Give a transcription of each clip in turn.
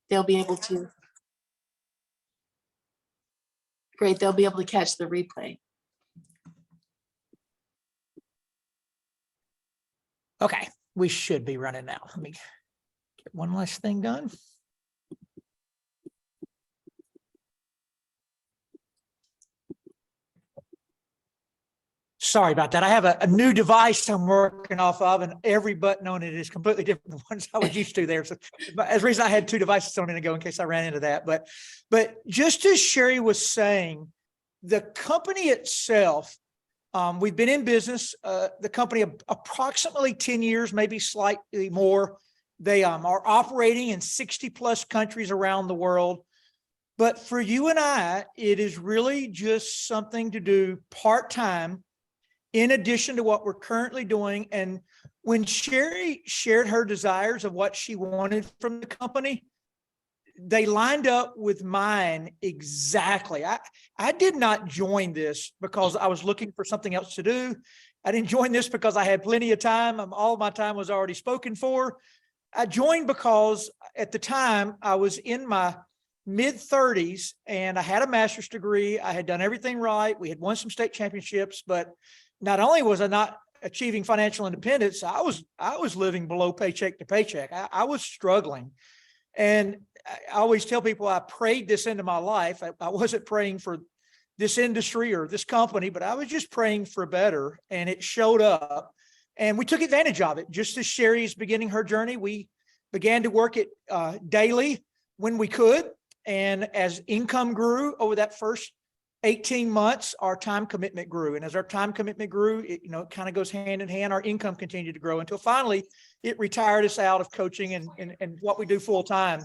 they'll be able to. Great, they'll be able to catch the replay. Okay, we should be running now. Let me get one last thing done. Sorry about that. I have a new device I'm working off of, and every button on it is completely different than the ones I was used to there. So as a reason I had two devices on it ago in case I ran into that. But just as Sherry was saying, the company itself, we've been in business, the company approximately 10 years, maybe slightly more. They are operating in 60 plus countries around the world. But for you and I, it is really just something to do part-time in addition to what we're currently doing. And when Sherry shared her desires of what she wanted from the company, they lined up with mine exactly. I did not join this because I was looking for something else to do. I didn't join this because I had plenty of time. All my time was already spoken for. I joined because at the time I was in my mid-30s and I had a master's degree. I had done everything right. We had won some state championships, but not only was I not achieving financial independence, I was living below paycheck to paycheck. I was struggling. And I always tell people I prayed this into my life. I wasn't praying for this industry or this company, but I was just praying for better, and it showed up. And we took advantage of it. Just as Sherry's beginning her journey, we began to work it daily when we could. And as income grew over that first 18 months, our time commitment grew. And as our time commitment grew, it kind of goes hand in hand. Our income continued to grow until finally it retired us out of coaching and what we do full time.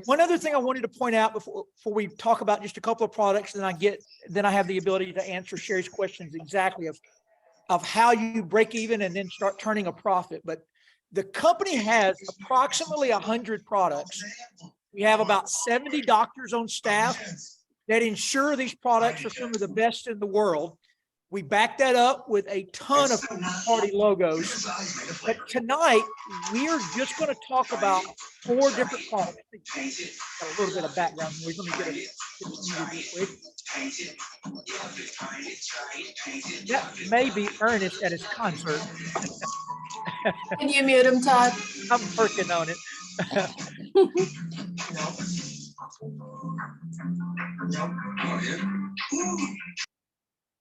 One other thing I wanted to point out before we talk about just a couple of products, then I have the ability to answer Sherry's questions exactly of how you break even and then start turning a profit. But the company has approximately 100 products. We have about 70 doctors on staff that ensure these products are some of the best in the world. We back that up with a ton of party logos. But tonight, we are just going to talk about 4 different products. Got a little bit of background noise. Let me get it muted real quick. That may be Ernest at his concert. Can you mute him, Todd? I'm working on it.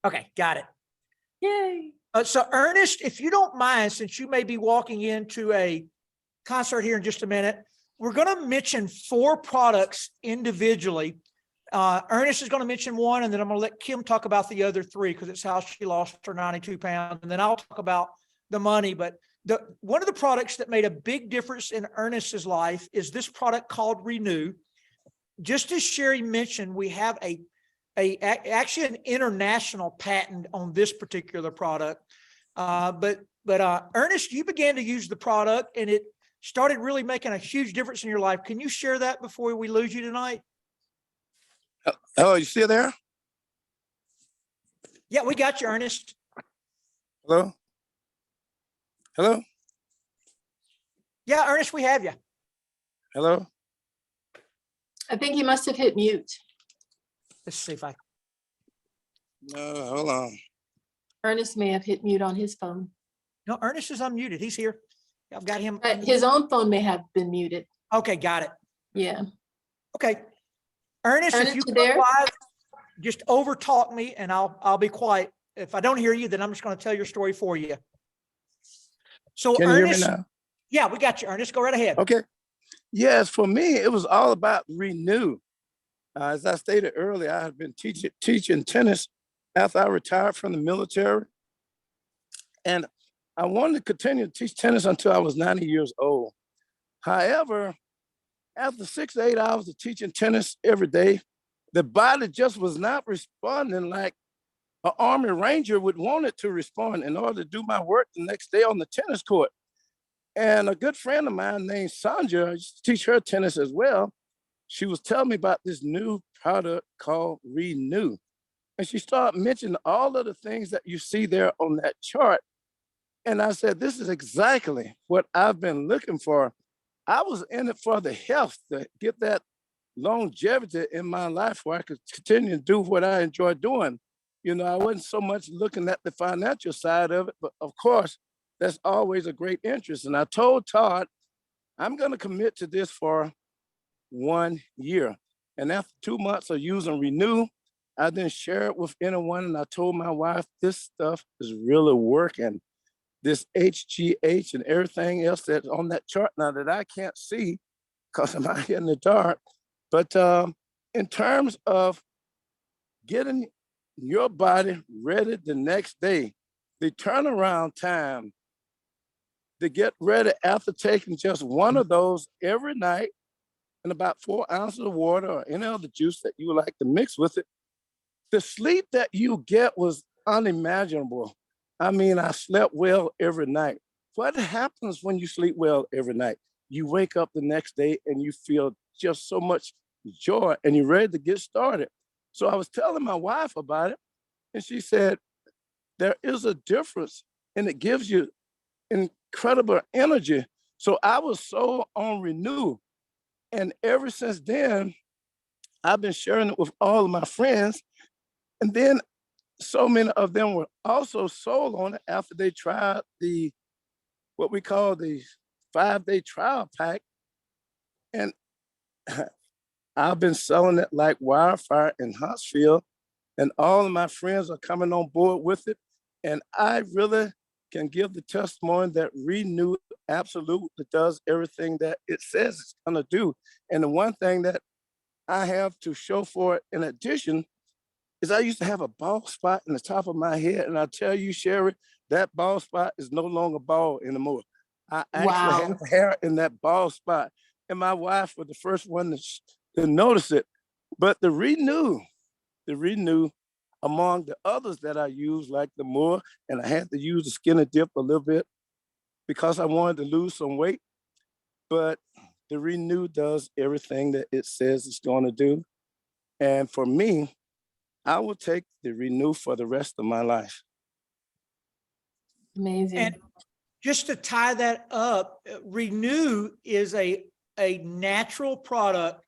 Okay, got it. Yay. So Ernest, if you don't mind, since you may be walking into a concert here in just a minute, we're going to mention 4 products individually. Ernest is going to mention one, and then I'm going to let Kim talk about the other 3 because it's how she lost her 92 pounds. And then I'll talk about the money. But one of the products that made a big difference in Ernest's life is this product called Renew. Just as Sherry mentioned, we have actually an international patent on this particular product. But Ernest, you began to use the product and it started really making a huge difference in your life. Can you share that before we lose you tonight? Oh, you still there? Yeah, we got you, Ernest. Hello? Hello? Yeah, Ernest, we have you. Hello? I think he must have hit mute. Let's see if I. No, hold on. Ernest may have hit mute on his phone. No, Ernest is unmuted. He's here. I've got him. But his own phone may have been muted. Okay, got it. Yeah. Okay. Ernest, if you you there? quiet, just over talk me and I'll be quiet. If I don't hear you, then I'm just going to tell your story for you. So Can you Ernest, hear me now? yeah, we got you, Ernest. Go right ahead. Okay. Yes, for me, it was all about Renew. As I stated earlier, I had been teaching tennis after I retired from the military. And I wanted to continue to teach tennis until I was 90 years old. However, after 6 to 8 hours of teaching tennis every day, the body just was not responding like an Army Ranger would want it to respond in order to do my work the next day on the tennis court. And a good friend of mine named Sandra, I used to teach her tennis as well. She was telling me about this new product called Renew. And she started mentioning all of the things that you see there on that chart. And I said, this is exactly what I've been looking for. I was in it for the health, to get that longevity in my life where I could continue to do what I enjoy doing. You know, I wasn't so much looking at the financial side of it, but of course, that's always a great interest. And I told Todd, I'm going to commit to this for 1 year. And after 2 months of using Renew, I didn't share it with anyone. And I told my wife, this stuff is really working. This HGH and everything else that's on that chart now that I can't see because I'm out here in the dark. But in terms of getting your body ready the next day, the turnaround time to get ready after taking just one of those every night and about 4 ounces of water or any other juice that you would like to mix with it, the sleep that you get was unimaginable. I mean, I slept well every night. What happens when you sleep well every night? You wake up the next day and you feel just so much joy and you're ready to get started. So I was telling my wife about it, and she said, there is a difference and it gives you incredible energy. So I was so on Renew. And ever since then, I've been sharing it with all of my friends. And then so many of them were also sold on it after they tried the, what we call the 5-day trial pack. And I've been selling it like wildfire in Huntsville, and all of my friends are coming on board with it. And I really can give the testimony that Renew absolutely does everything that it says it's gonna do. And the one thing that I have to show for it in addition is I used to have a bald spot in the top of my head. And I tell you, Sherry, that bald spot is no longer bald anymore. I actually Wow. have hair in that bald spot. And my wife was the first one to notice it. But the Renew among the others that I use, like the Moore, and I had to use the Skinny Dip a little bit because I wanted to lose some weight. But the Renew does everything that it says it's going to do. And for me, I will take the Renew for the rest of my life. Amazing. And just to tie that up, Renew is a natural product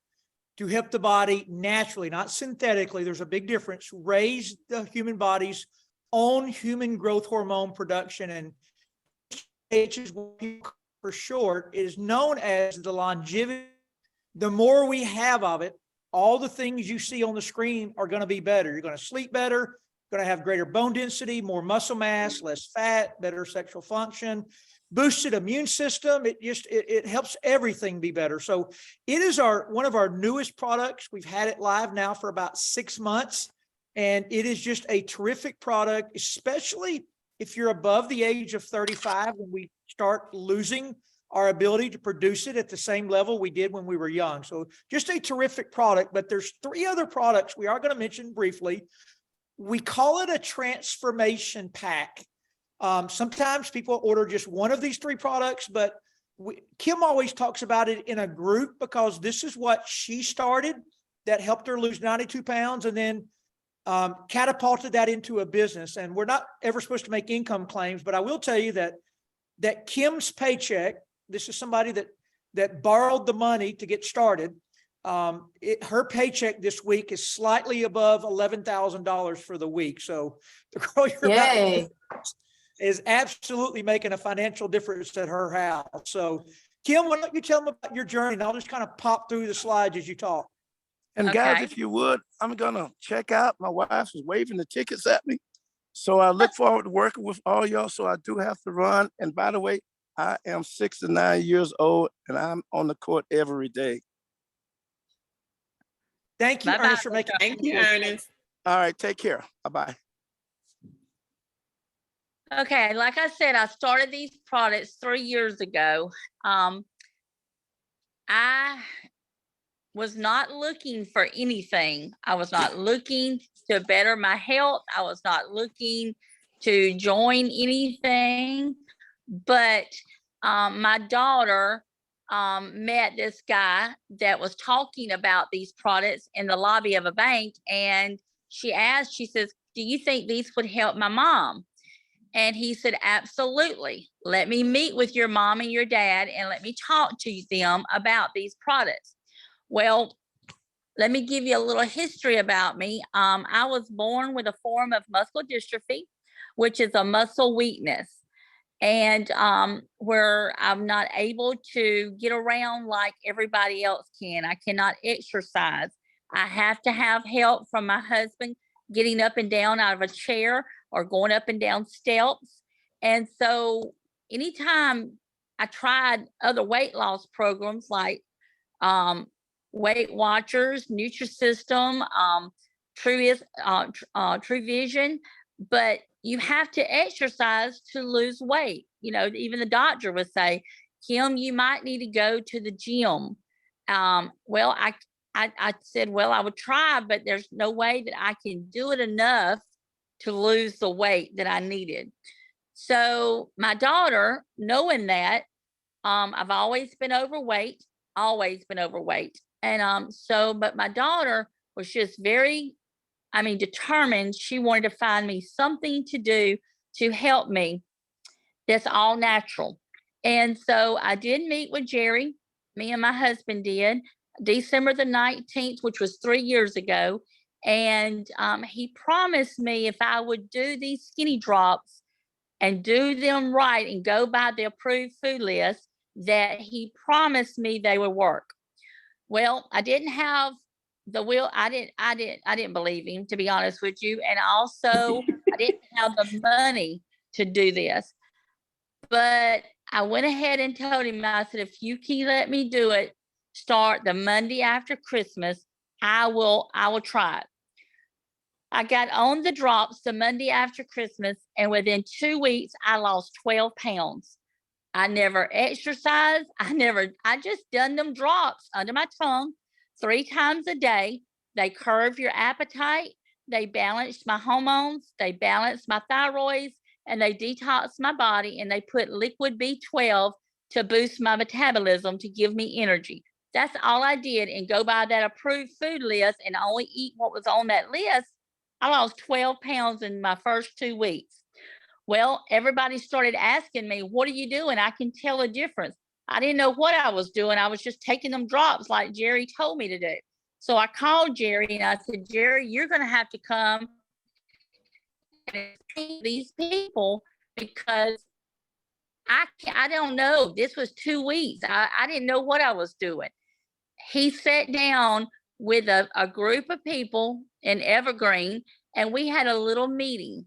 to help the body naturally, not synthetically. There's a big difference. Raise the human body's own human growth hormone production, and H is for short, is known as the longevity. The more we have of it, all the things you see on the screen are going to be better. You're going to sleep better, going to have greater bone density, more muscle mass, less fat, better sexual function, boosted immune system. It helps everything be better. So it is one of our newest products. We've had it live now for about 6 months, and it is just a terrific product, especially if you're above the age of 35, when we start losing our ability to produce it at the same level we did when we were young. So just a terrific product. But there's 3 other products we are going to mention briefly. We call it a transformation pack. Sometimes people order just one of these 3 products, but Kim always talks about it in a group because this is what she started that helped her lose 92 pounds and then catapulted that into a business. And we're not ever supposed to make income claims, but I will tell you that Kim's paycheck, this is somebody that borrowed the money to get started. Her paycheck this week is slightly above $11,000 for the week. So the girl you're Yay. about is absolutely making a financial difference at her house. So Kim, why don't you tell them about your journey, and I'll just kind of pop through the slides as you talk. And guys, Okay. if you would, I'm gonna check out. My wife is waving the tickets at me. So I look forward to working with all y'all. So I do have to run. And by the way, I am 69 years old and I'm on the court every day. Thank you, Bye-bye. Ernest, for making. Thank you, Ernest. All right, take care. Bye-bye. Okay, like I said, I started these products 3 years ago. I was not looking for anything. I was not looking to better my health. I was not looking to join anything. But my daughter met this guy that was talking about these products in the lobby of a bank. And she says, do you think these would help my mom? And he said, absolutely. Let me meet with your mom and your dad and let me talk to them about these products. Well, let me give you a little history about me. I was born with a form of muscular dystrophy, which is a muscle weakness. And where I'm not able to get around like everybody else can. I cannot exercise. I have to have help from my husband getting up and down out of a chair or going up and down steps. And so anytime I tried other weight loss programs like Weight Watchers, Nutrisystem, True Vision, but you have to exercise to lose weight. You know, even the doctor would say, Kim, you might need to go to the gym. Well, I said, well, I would try, but there's no way that I can do it enough to lose the weight that I needed. So my daughter, knowing that, I've always been overweight. And but my daughter was just very, determined. She wanted to find me something to do to help me that's all natural. And so I did meet with Jerry, me and my husband did, December the 19th, which was 3 years ago. And he promised me if I would do these skinny drops and do them right and go by the approved food list, that he promised me they would work. Well, I didn't have the will. I didn't believe him, to be honest with you. And also I didn't have the money to do this. But I went ahead and told him, I said, if you can let me do it, start the Monday after Christmas, I will try it. I got on the drops the Monday after Christmas, and within 2 weeks, I lost 12 pounds. I never exercised. I just done them drops under my tongue 3 times a day. They curve your appetite. They balanced my hormones. They balanced my thyroids, and they detox my body, and they put liquid B12 to boost my metabolism to give me energy. That's all I did, and go by that approved food list and only eat what was on that list. I lost 12 pounds in my first 2 weeks. Well, everybody started asking me, what are you doing? I can tell a difference. I didn't know what I was doing. I was just taking them drops like Jerry told me to do. So I called Jerry and I said, Jerry, you're going to have to come and see these people, because I don't know. This was 2 weeks. I didn't know what I was doing. He sat down with a group of people in Evergreen, and we had a little meeting.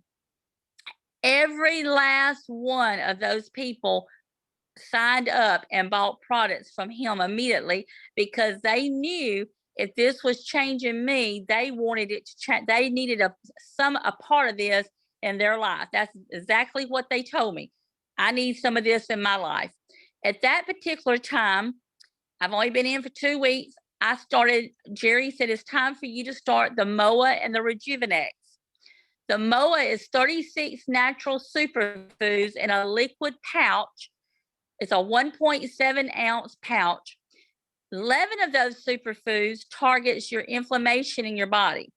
Every last one of those people signed up and bought products from him immediately, because they knew if this was changing me, they wanted it to change. They needed a part of this in their life. That's exactly what they told me. I need some of this in my life. At that particular time, I've only been in for 2 weeks. Jerry said, it's time for you to start the MOA and the Rejuvenex. The MOA is 36 natural superfoods in a liquid pouch. It's a 1.7 ounce pouch. 11 of those superfoods targets your inflammation in your body,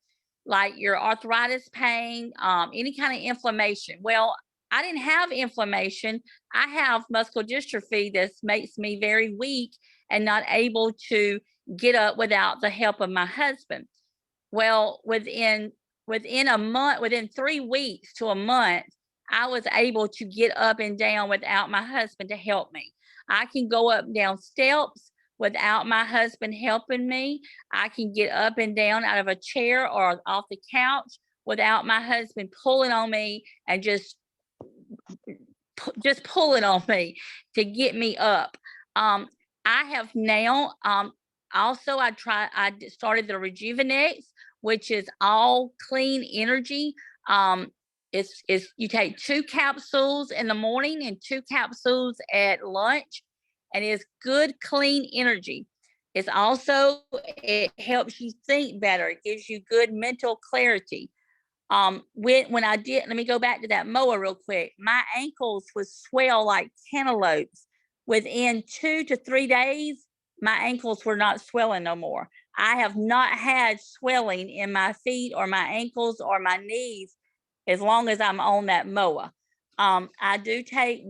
like your arthritis pain, any kind of inflammation. Well, I didn't have inflammation. I have muscular dystrophy that makes me very weak and not able to get up without the help of my husband. Well, within a month, within 3 weeks to a month, I was able to get up and down without my husband to help me. I can go up and down steps without my husband helping me. I can get up and down out of a chair or off the couch without my husband pulling on me and just pulling on me to get me up. I have now, also I started the Rejuvenex, which is all clean energy. It's you take 2 capsules in the morning and 2 capsules at lunch, and it's good, clean energy. It helps you think better. It gives you good mental clarity. When I did, let me go back to that MOA real quick. My ankles would swell like cantaloupes. Within 2 to 3 days, my ankles were not swelling no more. I have not had swelling in my feet or my ankles or my knees as long as I'm on that MOA. I do take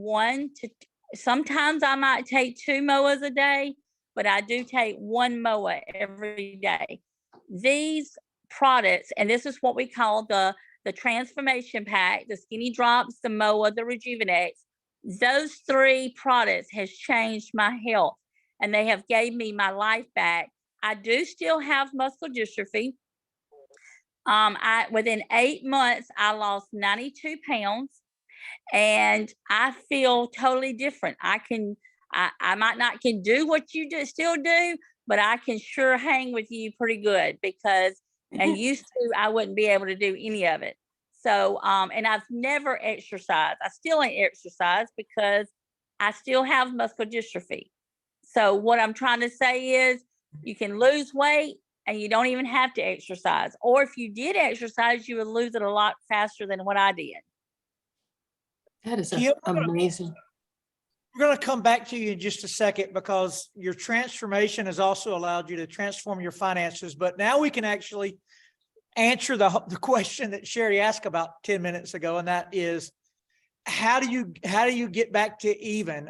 sometimes I might take 2 mowers a day, but I do take 1 mower every day. These products, and this is what we call the transformation pack, the Skinny Drops, the mower, the Rejuvenex. Those 3 products has changed my health, and they have gave me my life back. I do still have muscular dystrophy. Within 8 months, I lost 92 pounds, and I feel totally different. I might not can do what you still do, but I can sure hang with you pretty good because, and used to, I wouldn't be able to do any of it. So, and I've never exercised. I still ain't exercised because I still have muscular dystrophy. So what I'm trying to say is you can lose weight and you don't even have to exercise. Or if you did exercise, you would lose it a lot faster than what I did. That is Kia, amazing. We're going to come back to you in just a second because your transformation has also allowed you to transform your finances. But now we can actually answer the question that Sherry asked about 10 minutes ago, and that is, how do you get back to even?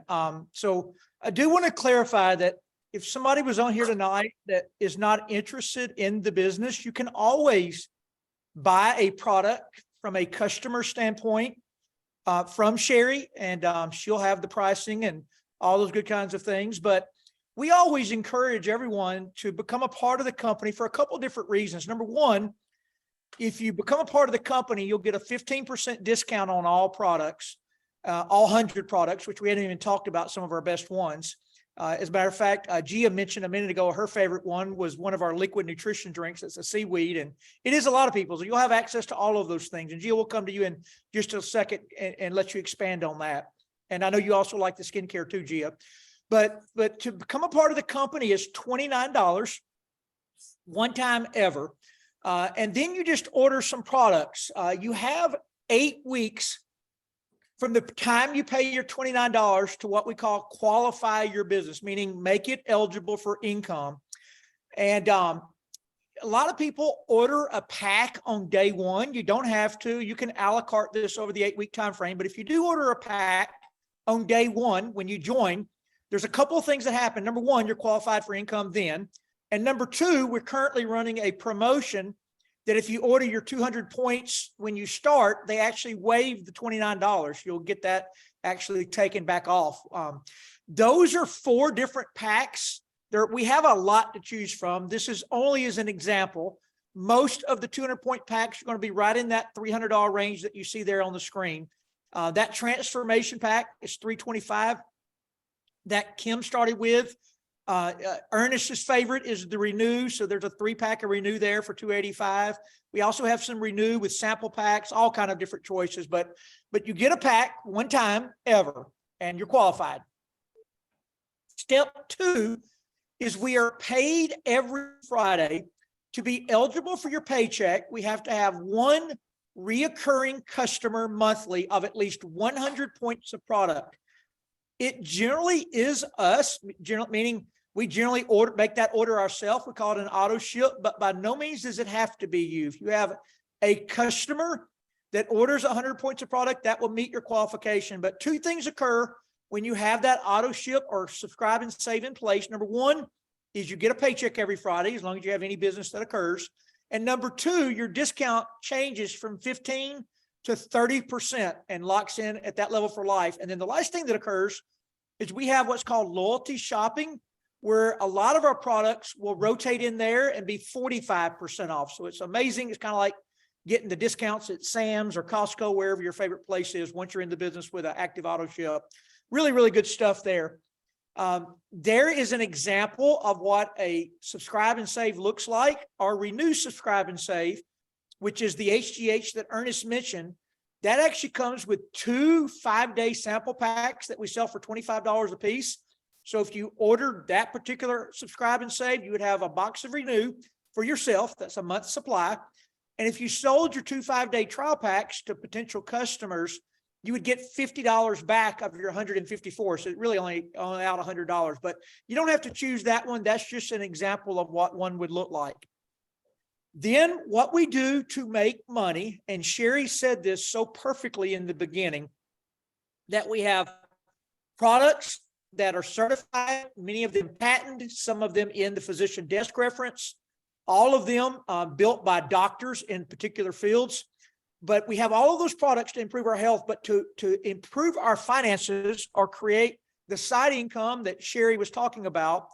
So I do want to clarify that if somebody was on here tonight that is not interested in the business, you can always buy a product from a customer standpoint from Sherry, and she'll have the pricing and all those good kinds of things. But we always encourage everyone to become a part of the company for a couple of different reasons. Number one, if you become a part of the company, you'll get a 15% discount on all products, all 100 products, which we hadn't even talked about some of our best ones. As a matter of fact, Gia mentioned a minute ago, her favorite one was one of our liquid nutrition drinks. It's a seaweed, and it is a lot of people's. So you'll have access to all of those things. And Gia will come to you in just a second and let you expand on that. And I know you also like the skincare too, Gia. But to become a part of the company is $29, one time ever. And then you just order some products. You have 8 weeks from the time you pay your $29 to what we call qualify your business, meaning make it eligible for income. And a lot of people order a pack on day one. You don't have to. You can a la carte this over the 8-week time frame. But if you do order a pack on day one, when you join, there's a couple of things that happen. Number one, you're qualified for income then. And number two, we're currently running a promotion that if you order your 200 points when you start, they actually waive the $29. You'll get that actually taken back off. Those are 4 different packs. We have a lot to choose from. This is only as an example. Most of the 200 point packs are going to be right in that $300 range that you see there on the screen. That transformation pack is $325 that Kim started with. Ernest's favorite is the Renew. So there's a 3-pack of Renew there for $285. We also have some Renew with sample packs, all kind of different choices, but you get a pack one time ever and you're qualified. Step 2 is we are paid every Friday. To be eligible for your paycheck, we have to have 1 reoccurring customer monthly of at least 100 points of product. It generally is us, meaning we generally make that order ourselves. We call it an auto ship, but by no means does it have to be you. If you have a customer that orders 100 points of product, that will meet your qualification. But 2 things occur when you have that auto ship or subscribe and save in place. Number 1 is you get a paycheck every Friday, as long as you have any business that occurs. And number 2, your discount changes from 15 to 30% and locks in at that level for life. And then the last thing that occurs is we have what's called loyalty shopping, where a lot of our products will rotate in there and be 45% off. So it's amazing. It's kind of like getting the discounts at Sam's or Costco, wherever your favorite place is, once you're in the business with an active auto ship. Really, really good stuff there. There is an example of what a subscribe and save looks like. Our Renew subscribe and save, which is the HGH that Ernest mentioned, that actually comes with 2 5-day sample packs that we sell for $25 a piece. So if you ordered that particular subscribe and save, you would have a box of Renew for yourself. That's a month's supply. And if you sold your 2 5-day trial packs to potential customers, you would get $50 back of your $154. So it really only out $100, but you don't have to choose that one. That's just an example of what one would look like. Then what we do to make money, and Sherry said this so perfectly in the beginning, that we have products that are certified, many of them patented, some of them in the physician desk reference, all of them built by doctors in particular fields. But we have all of those products to improve our health, but to improve our finances or create the side income that Sherry was talking about,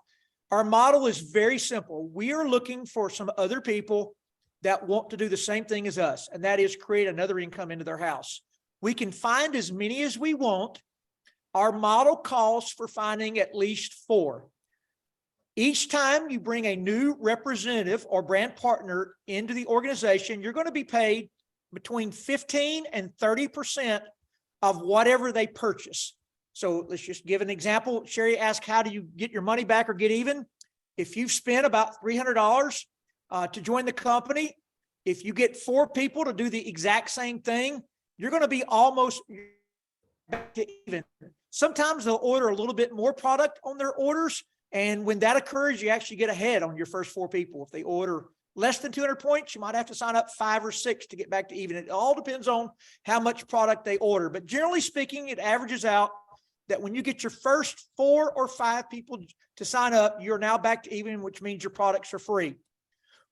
our model is very simple. We are looking for some other people that want to do the same thing as us, and that is create another income into their house. We can find as many as we want. Our model calls for finding at least 4. Each time you bring a new representative or brand partner into the organization, you're going to be paid between 15 and 30% of whatever they purchase. So let's just give an example. Sherry asked, how do you get your money back or get even? If you've spent about $300 to join the company, if you get 4 people to do the exact same thing, you're going to be almost back to even. Sometimes they'll order a little bit more product on their orders. And when that occurs, you actually get ahead on your first 4 people. If they order less than 200 points, you might have to sign up 5 or 6 to get back to even. It all depends on how much product they order. But generally speaking, it averages out that when you get your first 4 or 5 people to sign up, you're now back to even, which means your products are free.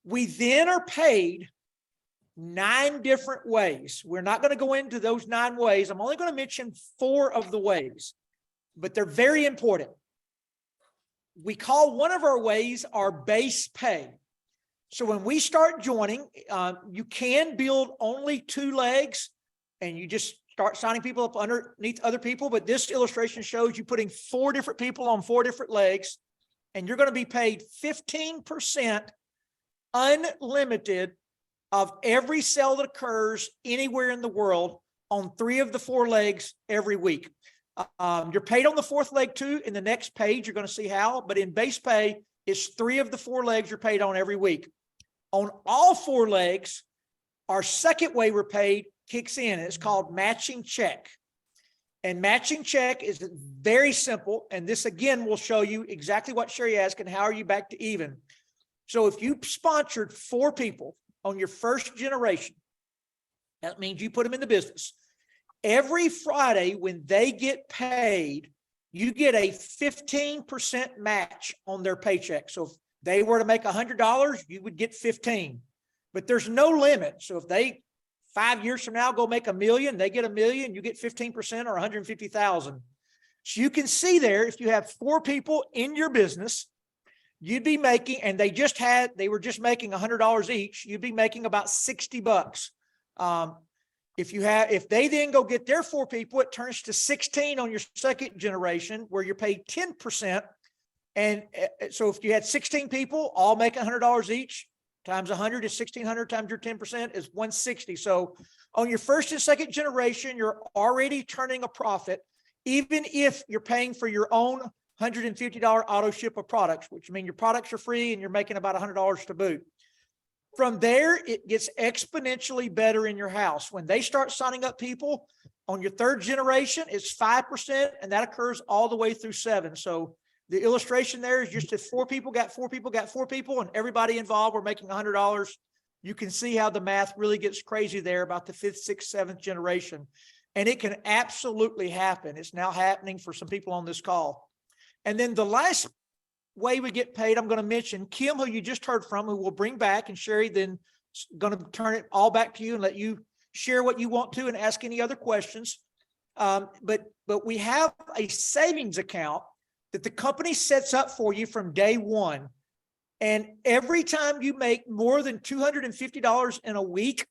We then are paid 9 different ways. We're not going to go into those 9 ways. I'm only going to mention 4 of the ways, but they're very important. We call one of our ways our base pay. So when we start joining, you can build only 2 legs and you just start signing people up underneath other people. But this illustration shows you putting 4 different people on 4 different legs, and you're going to be paid 15% unlimited of every sale that occurs anywhere in the world on 3 of the 4 legs every week. You're paid on the 4th leg too. In the next page, you're going to see how, but in base pay, it's 3 of the 4 legs you're paid on every week. On all 4 legs, our second way we're paid kicks in. It's called matching check. And matching check is very simple. And this again will show you exactly what Sherry asked and how are you back to even. So if you sponsored 4 people on your first generation, that means you put them in the business. Every Friday when they get paid, you get a 15% match on their paycheck. So if they were to make $100, you would get 15, but there's no limit. So if they 5 years from now go make $1 million, they get $1 million, you get 15% or 150,000. So you can see there, if you have 4 people in your business, you'd be making, and they were just making $100 each, you'd be making about $60. If they then go get their 4 people, it turns to 16 on your second generation where you're paid 10%. And so if you had 16 people all making $100 each, times 100 is 1,600 times your 10% is 160. So on your first and second generation, you're already turning a profit, even if you're paying for your own $150 auto ship of products, which means your products are free and you're making about $100 to boot. From there, it gets exponentially better in your house. When they start signing up people on your 3rd generation, it's 5%, and that occurs all the way through 7. So the illustration there is just if 4 people got 4 people got 4 people, and everybody involved were making $100, you can see how the math really gets crazy there about the 5th, 6th, 7th generation. And it can absolutely happen. It's now happening for some people on this call. And then the last way we get paid, I'm going to mention Kim, who you just heard from, who we'll bring back, and Sherry then going to turn it all back to you and let you share what you want to and ask any other questions. But we have a savings account that the company sets up for you from day one. And every time you make more than $250 in a week,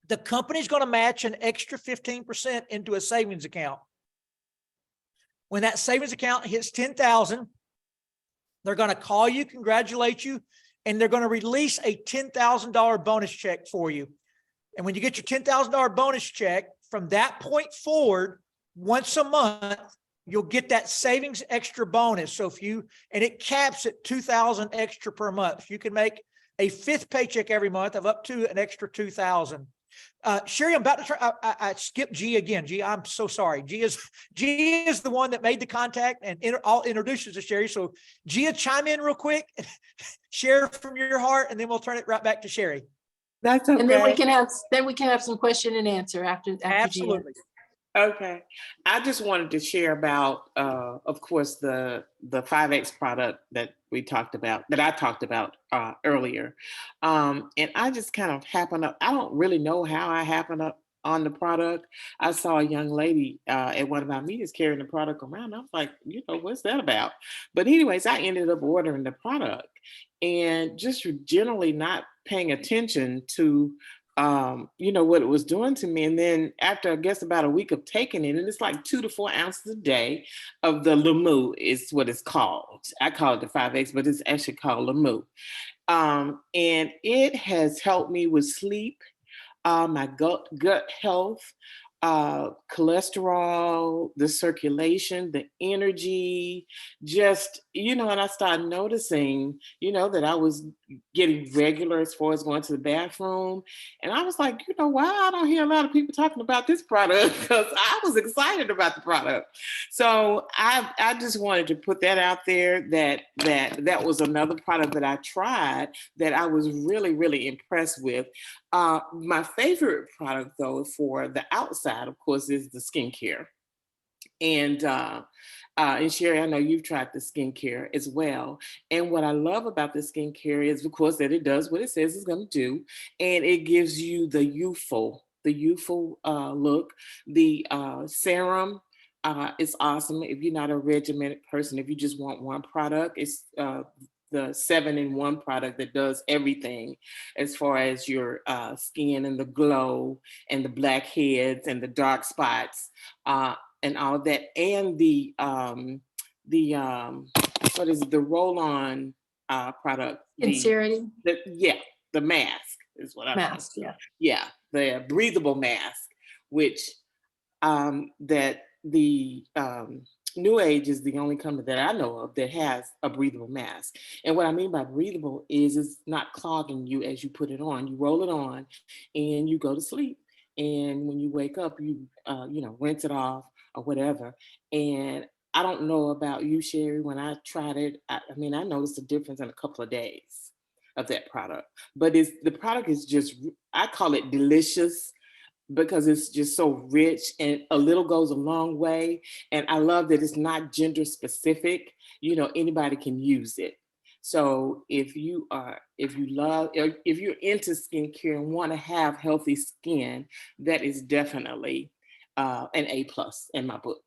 the company's going to match an extra 15% into a savings account. When that savings account hits 10,000, they're going to call you, congratulate you, and they're going to release a $10,000 bonus check for you. And when you get your $10,000 bonus check, from that point forward, once a month, you'll get that savings extra bonus. So and it caps at $2,000 extra per month. You can make a 5th paycheck every month of up to an extra $2,000. Sherry, I'm about to try. I skipped G again. G, I'm so sorry. G is the one that made the contact, and I'll introduce you to Sherry. So Gia, chime in real quick, share from your heart, and then we'll turn it right back to Sherry. That's okay. And then we can have some question and answer after Absolutely. Gia. Okay. I just wanted to share about, of course, the 5X product that we talked about, that I talked about earlier. And I just kind of happened up, I don't really know how I happened up on the product. I saw a young lady at one of our meetings carrying the product around. I was like, what's that about? But anyways, I ended up ordering the product and just generally not paying attention to what it was doing to me. And then after, I guess, about a week of taking it, and it's like 2 to 4 ounces a day of the Lemu is what it's called. I call it the 5X, but it's actually called Lemu. And it has helped me with sleep, my gut health, cholesterol, the circulation, the energy, just, and I started noticing, that I was getting regular as far as going to the bathroom. And I was like, why I don't hear a lot of people talking about this product, because I was excited about the product. So I just wanted to put that out there, that was another product that I tried that I was really, really impressed with. My favorite product, though, for the outside, of course, is the skincare. And Sherry, I know you've tried the skincare as well. And what I love about the skincare is, of course, that it does what it says it's going to do. And it gives you the youthful look. The serum is awesome. If you're not a regimented person, if you just want one product, it's the 7-in-1 product that does everything as far as your skin and the glow and the blackheads and the dark spots and all of that. And the what is it, the roll-on product? Sincerity The mask is what I mask. Yeah, the breathable mask, which that the New Age is the only company that I know of that has a breathable mask. And what I mean by breathable is it's not clogging you as you put it on. You roll it on and you go to sleep. And when you wake up, you rinse it off or whatever. And I don't know about you, Sherry, when I tried it, I noticed a difference in a couple of days of that product. But the product is just, I call it delicious, because it's just so rich, and a little goes a long way. And I love that it's not gender specific. Anybody can use it. So if you're into skincare and want to have healthy skin, that is definitely an A+ in my book.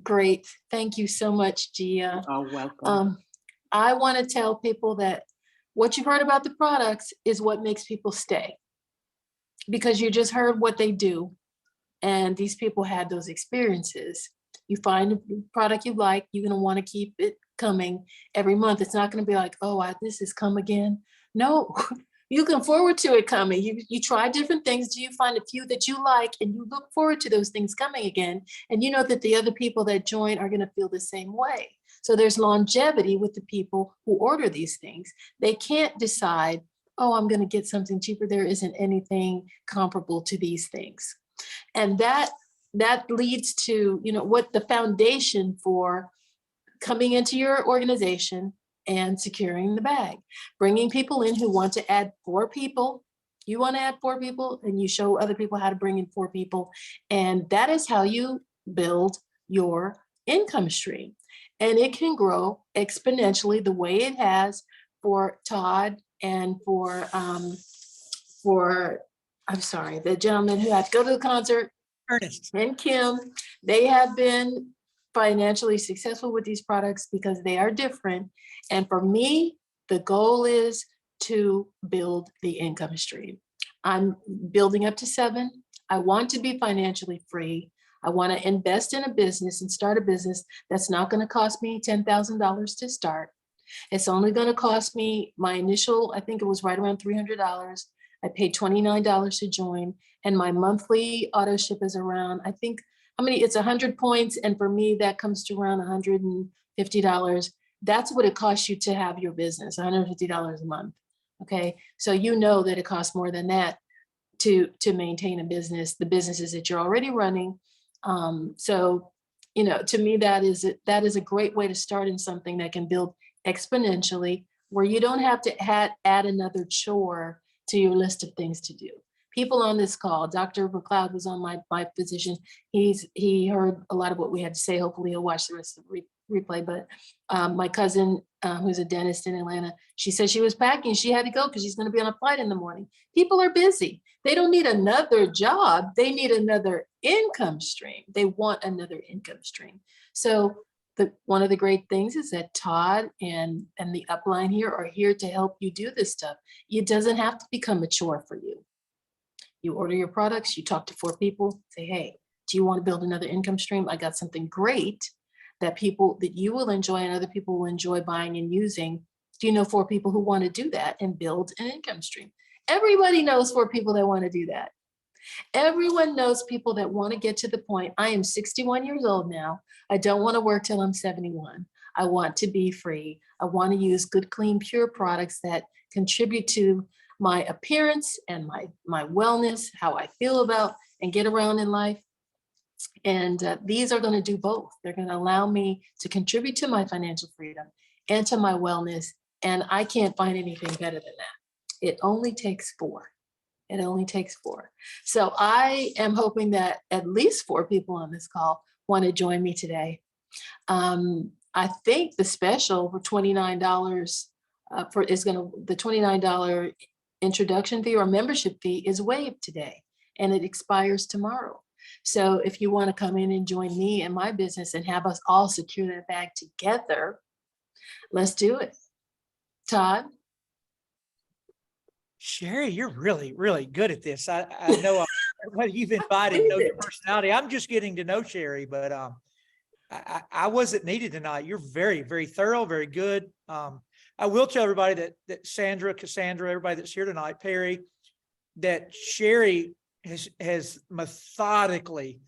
Great. Thank you so much, Gia. You're welcome. I want to tell people that what you've heard about the products is what makes people stay, because you just heard what they do. And these people had those experiences. You find a product you like, you're going to want to keep it coming every month. It's not going to be like, this has come again. No, you look forward to it coming. You try different things. Do you find a few that you like, and you look forward to those things coming again? And you know that the other people that join are going to feel the same way. So there's longevity with the people who order these things. They can't decide, I'm going to get something cheaper. There isn't anything comparable to these things. And that leads to, what the foundation for coming into your organization and securing the bag, bringing people in who want to add 4 people. You want to add 4 people, and you show other people how to bring in 4 people. And that is how you build your income stream. And it can grow exponentially the way it has for Todd and for the gentleman who had to go to the concert, Ernest. and Kim. They have been financially successful with these products because they are different. And for me, the goal is to build the income stream. I'm building up to 7. I want to be financially free. I want to invest in a business and start a business that's not going to cost me $10,000 to start. It's only going to cost me my initial, I think it was right around $300. I paid $29 to join, and my monthly auto ship is around, I think, it's 100 points. And for me, that comes to around $150. That's what it costs you to have your business, $150 a month. Okay. So you know that it costs more than that to maintain a business, the businesses that you're already running. So, to me, that is a great way to start in something that can build exponentially, where you don't have to add another chore to your list of things to do. people on this call, Dr. McLeod was on my position. He heard a lot of what we had to say. Hopefully he'll watch the rest of the replay. But my cousin, who's a dentist in Atlanta, she said she was packing. She had to go because she's going to be on a flight in the morning. People are busy. They don't need another job. They need another income stream. They want another income stream. So one of the great things is that Todd and the upline here are here to help you do this stuff. It doesn't have to become a chore for you. You order your products, you talk to 4 people, say, hey, do you want to build another income stream? I got something great that you will enjoy and other people will enjoy buying and using. Do you know 4 people who want to do that and build an income stream? Everybody knows 4 people that want to do that. Everyone knows people that want to get to the point. I am 61 years old now. I don't want to work till I'm 71. I want to be free. I want to use good, clean, pure products that contribute to my appearance and my wellness, how I feel about and get around in life. And these are going to do both. They're going to allow me to contribute to my financial freedom and to my wellness. And I can't find anything better than that. It only takes 4. It only takes 4. So I am hoping that at least 4 people on this call want to join me today. I think the special for $29 the $29 introduction fee or membership fee is waived today, and it expires tomorrow. So if you want to come in and join me in my business and have us all secure that bag together, let's do it. Todd? Sherry, you're really, really good at this. I know everybody you've invited knows your personality. I'm just getting to know Sherry, but I wasn't needed tonight. You're very, very thorough, very good. I will tell everybody that Sandra, Cassandra, everybody that's here tonight, Perry, that Sherry has methodically,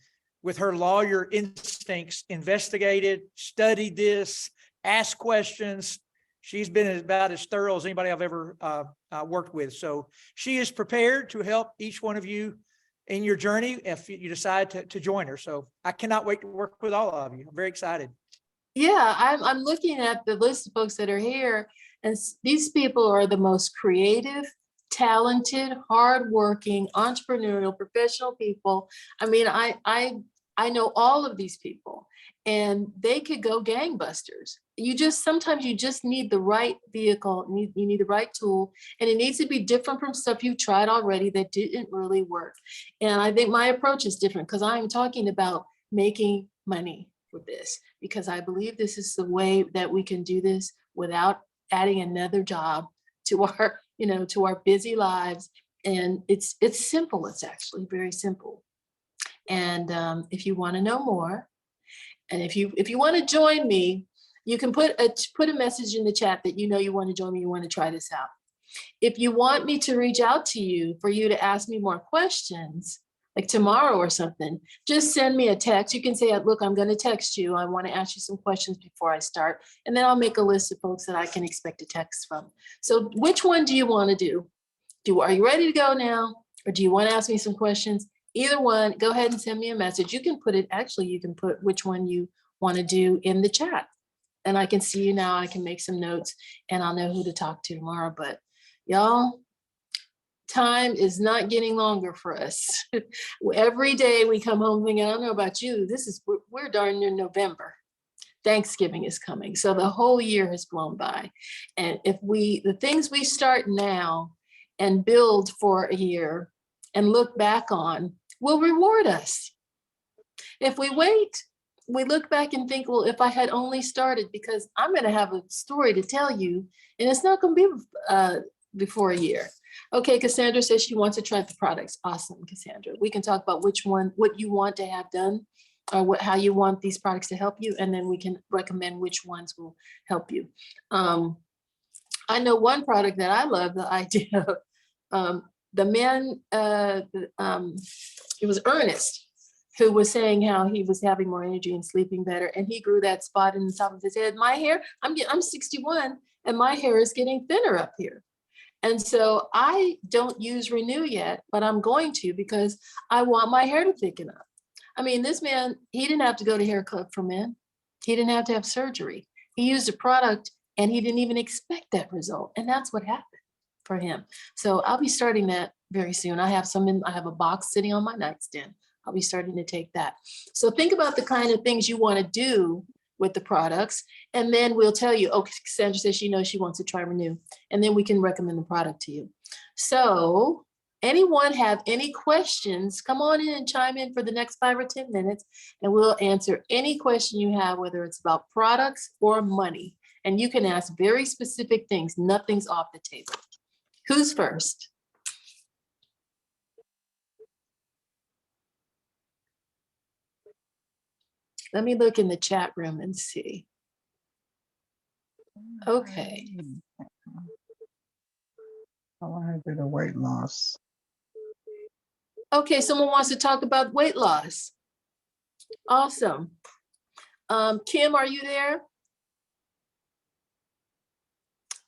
with her lawyer instincts, investigated, studied this, asked questions. She's been about as thorough as anybody I've ever worked with. So she is prepared to help each one of you in your journey if you decide to join her. So I cannot wait to work with all of you. I'm very excited. Yeah, I'm looking at the list of folks that are here, and these people are the most creative, talented, hardworking, entrepreneurial, professional people. I mean, I know all of these people, and they could go gangbusters. Sometimes you just need the right vehicle, you need the right tool, and it needs to be different from stuff you've tried already that didn't really work. And I think my approach is different because I'm talking about making money with this, because I believe this is the way that we can do this without adding another job to our busy lives. And it's simple. It's actually very simple. And if you want to know more, and if you want to join me, you can put a message in the chat that you want to join me, you want to try this out. If you want me to reach out to you for you to ask me more questions, like tomorrow or something, just send me a text. You can say, look, I'm going to text you. I want to ask you some questions before I start. And then I'll make a list of folks that I can expect a text from. So which one do you want to do? Are you ready to go now? Or do you want to ask me some questions? Either one, go ahead and send me a message. You can put which one you want to do in the chat. And I can see you now. I can make some notes and I'll know who to talk to tomorrow. But y'all, time is not getting longer for us. Every day we come home thinking, I don't know about you, we're darn near November. Thanksgiving is coming. So the whole year has blown by. And if the things we start now and build for a year and look back on will reward us. If we wait, we look back and think, well, if I had only started, because I'm going to have a story to tell you, and it's not going to be before a year. Okay, Cassandra says she wants to try the products. Awesome, Cassandra. We can talk about what you want to have done, or how you want these products to help you, and then we can recommend which ones will help you. I know one product that I love the idea of. The man, it was Ernest, who was saying how he was having more energy and sleeping better, and he grew that spot in the top of his head. My hair, I'm 61, and my hair is getting thinner up here. And so I don't use Renew yet, but I'm going to, because I want my hair to thicken up. I mean, this man, he didn't have to go to Hair Club for Men. He didn't have to have surgery. He used a product and he didn't even expect that result. And that's what happened for him. So I'll be starting that very soon. I have a box sitting on my nightstand. I'll be starting to take that. So think about the kind of things you want to do with the products, and then we'll tell you, okay, Sandra says she knows she wants to try Renew, and then we can recommend the product to you. So anyone have any questions? Come on in and chime in for the next 5 or 10 minutes, and we'll answer any question you have, whether it's about products or money. And you can ask very specific things. Nothing's off the table. Who's first? Let me look in the chat room and see. Okay. I want to do the weight loss. Okay, someone wants to talk about weight loss. Awesome. Kim, are you there?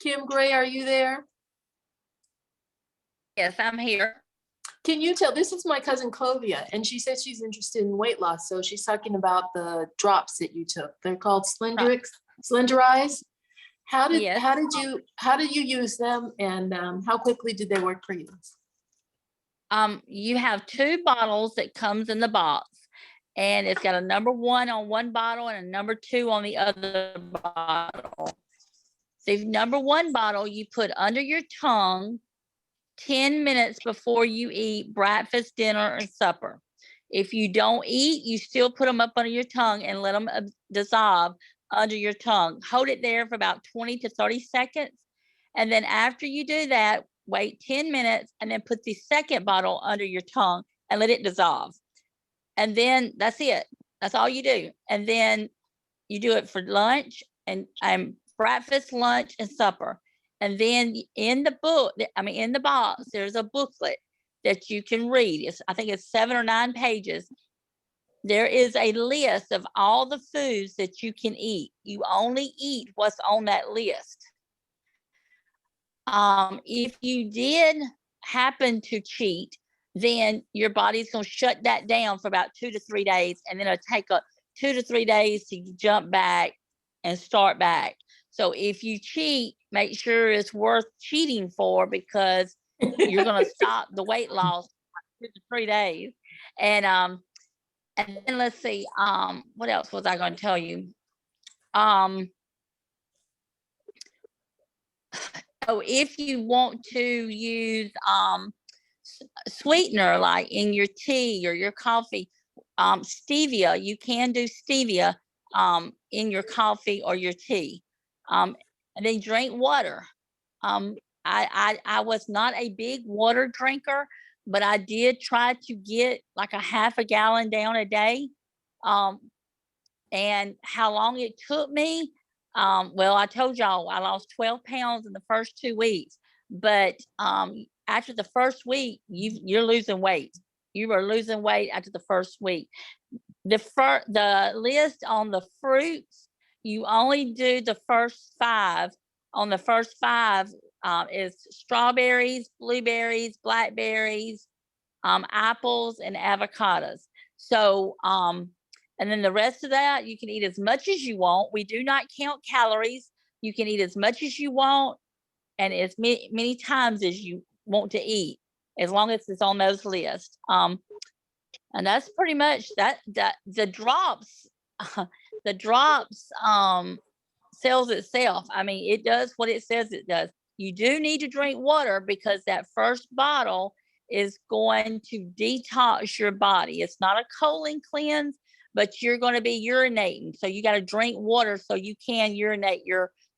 Kim Gray, are you there? Yes, I'm here. Can you tell, this is my cousin Clovia, and she said she's interested in weight loss. So she's talking about the drops that you took. They're called Slenderize. How did Yes. how did you use them, and how quickly did they work for you? You have 2 bottles that comes in the box, and it's got a number 1 on one bottle and a number 2 on the other bottle. The number 1 bottle you put under your tongue 10 minutes before you eat breakfast, dinner, or supper. If you don't eat, you still put them up under your tongue and let them dissolve under your tongue. Hold it there for about 20 to 30 seconds. And then after you do that, wait 10 minutes and then put the second bottle under your tongue and let it dissolve. And then that's it. That's all you do. And then you do it for lunch and breakfast, lunch, and supper. And then in the in the box, there's a booklet that you can read. I think it's 7 or 9 pages. There is a list of all the foods that you can eat. You only eat what's on that list. If you did happen to cheat, then your body's going to shut that down for about 2 to 3 days, and then it'll take 2 to 3 days to jump back and start back. So if you cheat, make sure it's worth cheating for, because you're going to stop the weight loss in 2 to 3 days. And then let's see, what else was I going to tell you? So if you want to use sweetener, like in your tea or your coffee, stevia, you can do stevia in your coffee or your tea. And then drink water. I was not a big water drinker, but I did try to get like a half a gallon down a day. And how long it took me, well, I told y'all I lost 12 pounds in the first 2 weeks, but after the first week, you're losing weight. You are losing weight after the first week. The list on the fruits, you only do the first 5. On the first 5 is strawberries, blueberries, blackberries, apples, and avocados. So, and then the rest of that, you can eat as much as you want. We do not count calories. You can eat as much as you want and as many times as you want to eat, as long as it's on those lists. And that's pretty much that. The drops, the drops sells itself. I mean, it does what it says it does. You do need to drink water, because that first bottle is going to detox your body. It's not a colon cleanse, but you're going to be urinating. So you got to drink water so you can urinate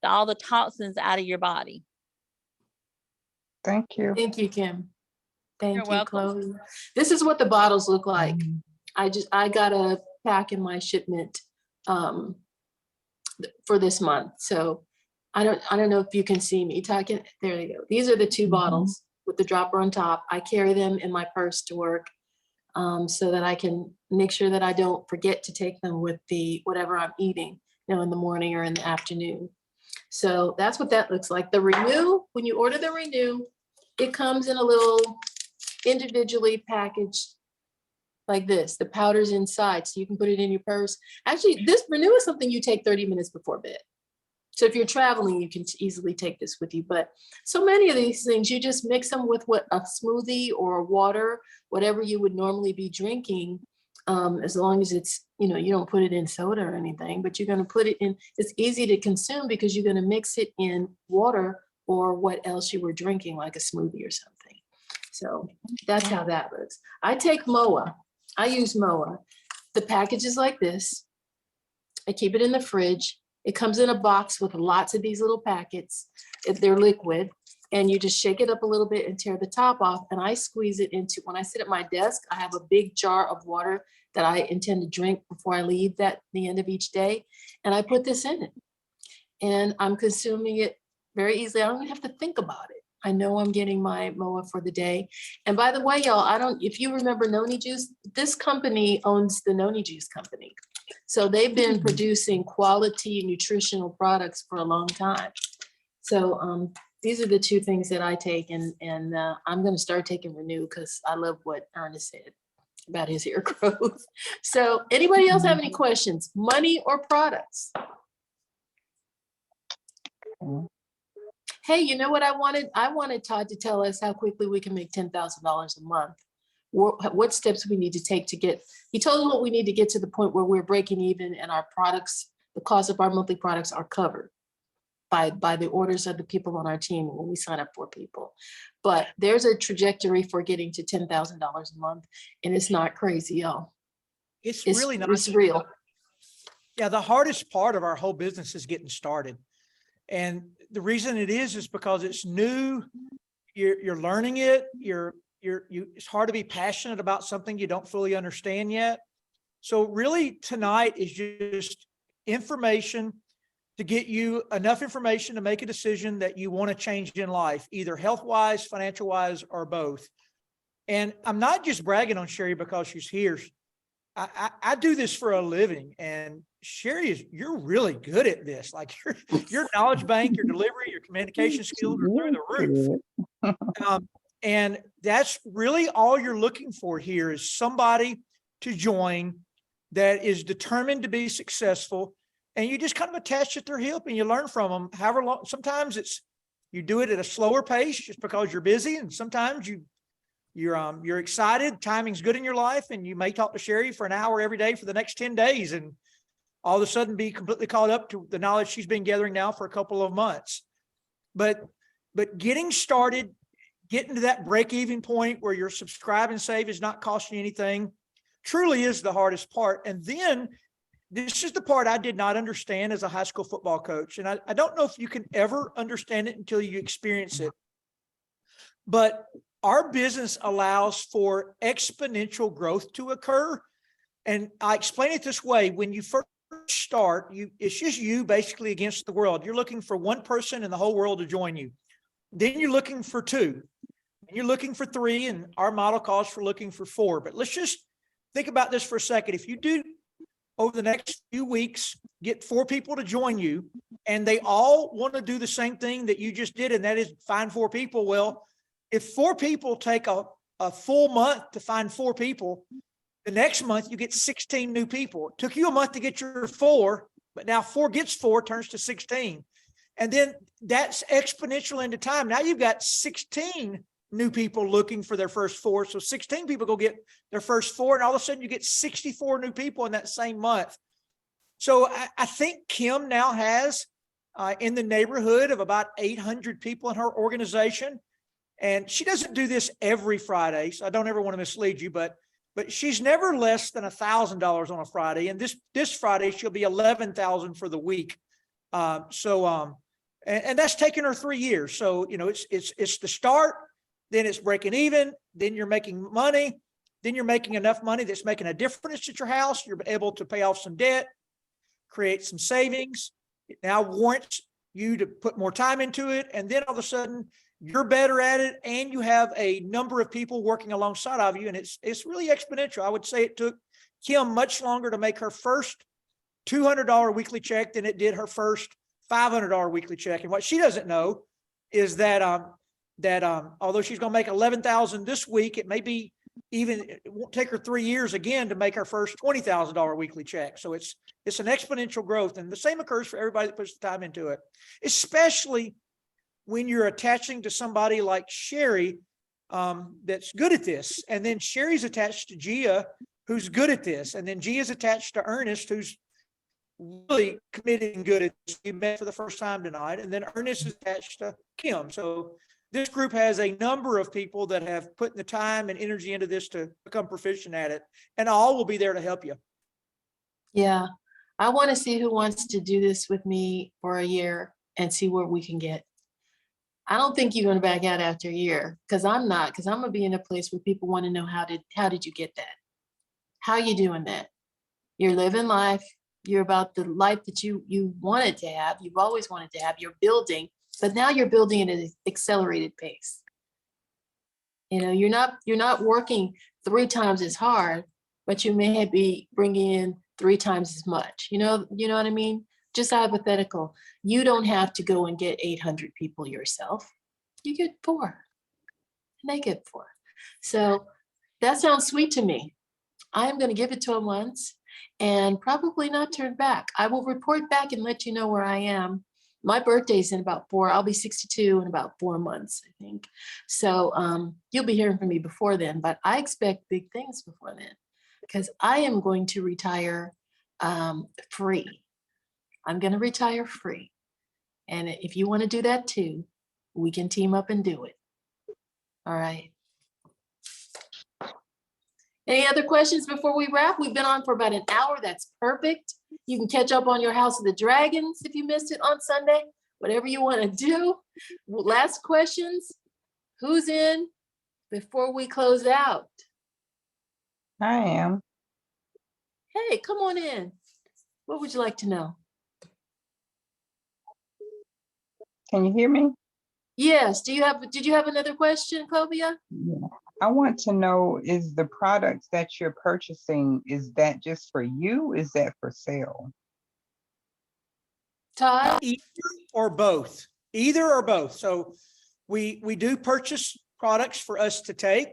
all the toxins out of your body. Thank you. Thank you, Kim. Thank You're you, welcome. Chloe. This is what the bottles look like. I got a pack in my shipment for this month. So I don't know if you can see me talking. There they go. These are the 2 bottles with the dropper on top. I carry them in my purse to work so that I can make sure that I don't forget to take them with whatever I'm eating, in the morning or in the afternoon. So that's what that looks like. The Renew, when you order the Renew, it comes in a little individually packaged like this. The powder's inside, so you can put it in your purse. Actually, this Renew is something you take 30 minutes before bed. So if you're traveling, you can easily take this with you. But so many of these things, you just mix them with what a smoothie or water, whatever you would normally be drinking. As long as it's, you know, you don't put it in soda or anything, but you're going to put it in, it's easy to consume because you're going to mix it in water or what else you were drinking, like a smoothie or something. So that's how that looks. I take MOA. I use MOA. The package is like this. I keep it in the fridge. It comes in a box with lots of these little packets. If they're liquid, and you just shake it up a little bit and tear the top off. And I squeeze it into, when I sit at my desk, I have a big jar of water that I intend to drink before I leave the end of each day. And I put this in it. And I'm consuming it very easily. I don't even have to think about it. I know I'm getting my MOA for the day. And by the way, y'all, if you remember Noni Juice, this company owns the Noni Juice company. So they've been producing quality nutritional products for a long time. So these are the two things that I take, and I'm going to start taking Renew because I love what Ernest said about his hair growth. So anybody else have any questions? Money or products? Hey, you know what I wanted? I wanted Todd to tell us how quickly we can make $10,000 a month. What steps we need to take to get, he told us what we need to get to the point where we're breaking even and our products, the cost of our monthly products are covered by the orders of the people on our team when we sign up for people. But there's a trajectory for getting to $10,000 a month, and it's not crazy, y'all. It's really not. It's real. Yeah, the hardest part of our whole business is getting started. And the reason it is because it's new. You're learning it. It's hard to be passionate about something you don't fully understand yet. So really tonight is just information to get you enough information to make a decision that you want to change in life, either health-wise, financial-wise, or both. And I'm not just bragging on Sherry because she's here. I do this for a living, and Sherry, you're really good at this. Like your knowledge bank, your delivery, your communication skills are through the roof. And that's really all you're looking for here is somebody to join that is determined to be successful. And you just kind of attach at their hip and you learn from them. However long, sometimes you do it at a slower pace just because you're busy. And sometimes you're excited, timing's good in your life, and you may talk to Sherry for an hour every day for the next 10 days and all of a sudden be completely caught up to the knowledge she's been gathering now for a couple of months. But getting started, getting to that break-even point where your subscribe and save is not costing you anything truly is the hardest part. And then this is the part I did not understand as a high school football coach. And I don't know if you can ever understand it until you experience it. But our business allows for exponential growth to occur. And I explain it this way. When you first start, it's just you basically against the world. You're looking for one person in the whole world to join you. Then you're looking for two. And you're looking for three. And our model calls for looking for four. But let's just think about this for a second. If you do over the next few weeks, get 4 people to join you, and they all want to do the same thing that you just did, and that is find 4 people. Well, if 4 people take a full month to find 4 people, the next month you get 16 new people. It took you a month to get your 4, but now 4 gets 4 turns to 16. And then that's exponential into time. Now you've got 16 new people looking for their first 4. So 16 people go get their first 4, and all of a sudden you get 64 new people in that same month. So I think Kim now has in the neighborhood of about 800 people in her organization. And she doesn't do this every Friday, so I don't ever want to mislead you, but she's never less than $1,000 on a Friday. And this Friday, she'll be $11,000 for the week. And that's taken her 3 years. So, you know, it's the start, then it's breaking even, then you're making money, then you're making enough money that's making a difference at your house. You're able to pay off some debt, create some savings. It now warrants you to put more time into it. And then all of a sudden you're better at it, and you have a number of people working alongside of you. And it's really exponential. I would say it took Kim much longer to make her first $200 weekly check than it did her first $500 weekly check. And what she doesn't know is that although she's going to make $11,000 this week, it may be even, it won't take her 3 years again to make our first $20,000 weekly check. So it's an exponential growth, and the same occurs for everybody that puts the time into it, especially when you're attaching to somebody like Sherry, that's good at this. And then Sherry's attached to Gia, who's good at this. And then Gia's attached to Ernest, who's really committed and good at this. We met for the first time tonight. And then Ernest is attached to Kim. So this group has a number of people that have put the time and energy into this to become proficient at it. And all will be there to help you. Yeah. I want to see who wants to do this with me for a year and see where we can get. I don't think you're going to back out after a year, because I'm not, because I'm going to be in a place where people want to know how did you get that? How you doing that? You're living life. You're about the life that you wanted to have. You've always wanted to have. You're building, but now you're building at an accelerated pace. You know, you're not working 3 times as hard, but you may be bringing in 3 times as much. You know what I mean? Just hypothetical. You don't have to go and get 800 people yourself. You get 4, and they get 4. So that sounds sweet to me. I'm going to give it to them once and probably not turn back. I will report back and let you know where I am. My birthday's in about 4. I'll be 62 in about 4 months, I think. So you'll be hearing from me before then, but I expect big things before then, because I am going to retire free. I'm going to retire free. And if you want to do that too, we can team up and do it. All right. Any other questions before we wrap? We've been on for about an hour. That's perfect. You can catch up on your House of the Dragons if you missed it on Sunday, whatever you want to do. Last questions. Who's in before we close out? I am. Hey, come on in. What would you like to know? Can you hear me? Yes. Did you have another question, Clovia? Yeah. I want to know, is the products that you're purchasing, is that just for you? Is that for sale? Todd? Either or both. Either or both. So we do purchase products for us to take,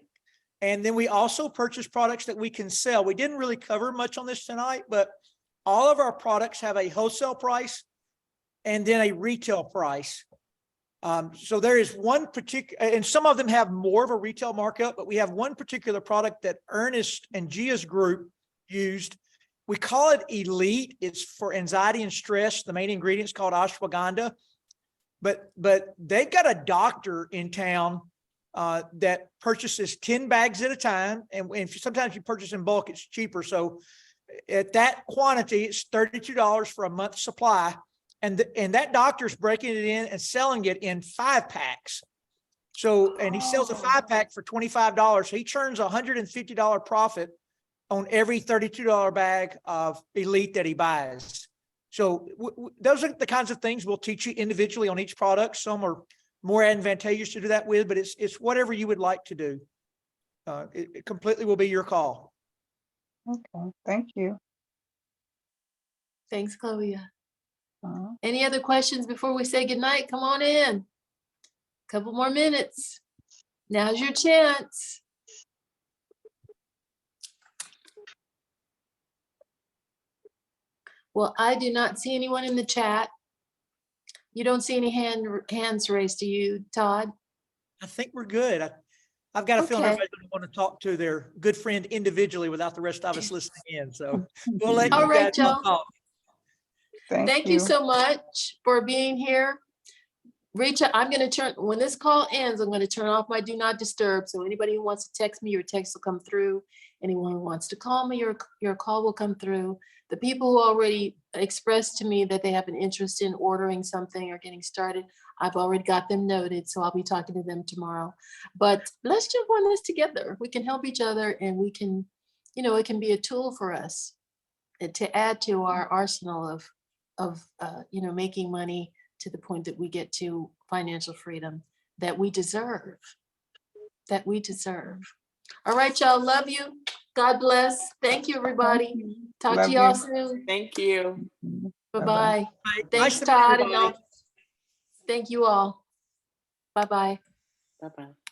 and then we also purchase products that we can sell. We didn't really cover much on this tonight, but all of our products have a wholesale price and then a retail price. So there is one particular, and some of them have more of a retail markup, but we have one particular product that Ernest and Gia's group used. We call it Elite. It's for anxiety and stress. The main ingredient is called ashwagandha, but they've got a doctor in town that purchases 10 bags at a time. And if sometimes you purchase in bulk, it's cheaper. So at that quantity, it's $32 for a month's supply. And that doctor's breaking it in and selling it in 5-packs. So, and he sells a 5-pack for $25. So he churns $150 profit on every $32 bag of Elite that he buys. So those are the kinds of things we'll teach you individually on each product. Some are more advantageous to do that with, but it's whatever you would like to do. It completely will be your call. Okay, thank you. Thanks, Chloe. Any other questions before we say goodnight? Come on in. Couple more minutes. Now's your chance. Well, I do not see anyone in the chat. You don't see any hands raised, do you, Todd? I think we're good. I've got a feeling Okay. everybody's going to want to talk to their good friend individually without the rest of us listening in. So we'll let All you right, guys Joe. talk. Thank you so much for being here. Reach out. I'm going to turn, when this call ends, I'm going to turn off my do not disturb. So anybody who wants to text me, your text will come through. Anyone who wants to call me, your call will come through. The people who already expressed to me that they have an interest in ordering something or getting started, I've already got them noted. So I'll be talking to them tomorrow. But let's jump on this together. We can help each other, and we can, it can be a tool for us to add to our arsenal of making money to the point that we get to financial freedom that we deserve. All right, y'all. Love you. God bless. Thank you, everybody. Talk Love to y'all you. soon. Thank you. Bye-bye. Nice Thanks, to meet Todd. And everybody. thank you all. Bye-bye. Bye-bye.